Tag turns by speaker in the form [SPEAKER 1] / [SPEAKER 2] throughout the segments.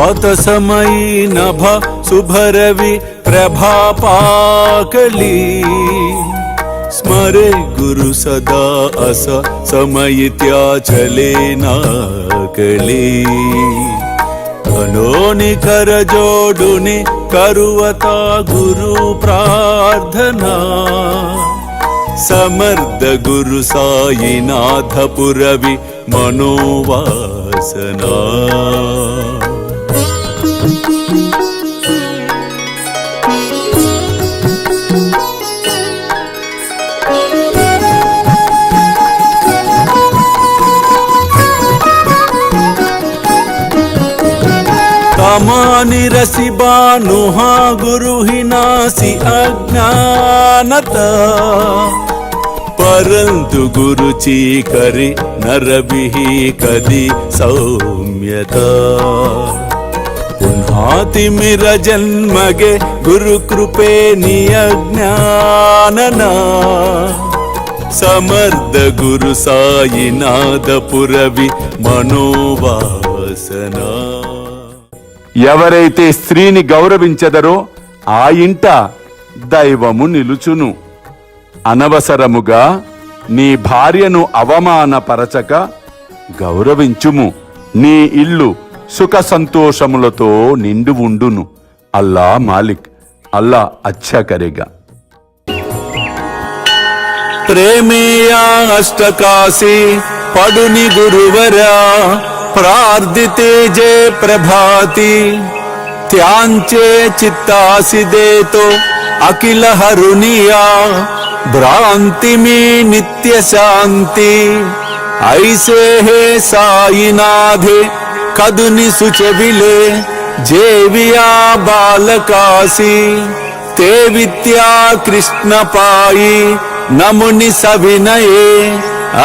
[SPEAKER 1] प्रात समयी नभ शुभरवि प्रभापाकली स्मरे गुरु सदा अस समयित्या चले नाकली अनोनि कर जोडुनि करुवता गुरु प्रार्थना समर्थ गुरु साईनाथ पुरवि मनोवासना तमानि रसि बानुहा गुरु ही नासी अज्ञानता परंतु गुरुची करी नरबिही कदी सौम्यता पुन्हा मिर जन्मगे गुरु कृपे नियज्ञानना समर्थ गुरु साईनाथ पुरवि मनोवासना
[SPEAKER 2] ఎవరైతే స్త్రీని గౌరవించెదరో ఆ ఇంట దైవము నిలుచును. అనవసరముగా నీ భార్యను అవమానపరచక గౌరవించుము. నీ ఇల్లు సుఖ సంతోషములతో నిండు ఉండును. అల్లా మాలిక్, అల్లా అచ్చా కరేగా.
[SPEAKER 1] प्रेमेया अष्टकाशी पडुनि गुरुवरा प्रार्थिते जय प्रभाती त्यांचे चित्तासी देतो अखिल हरुनिया भ्रांति में नित्य शांति ऐसे है साईनाथे कदुनि सुचविले जेविया बालकासी ते विद्या कृष्ण पाई नमुनि सविनये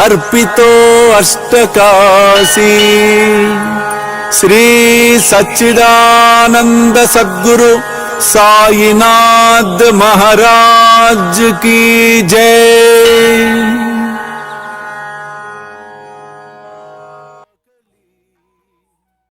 [SPEAKER 1] अर्पितो अष्टकाशी श्री सच्चिदानंद सद्गुरु साईनाथ महाराज की जय।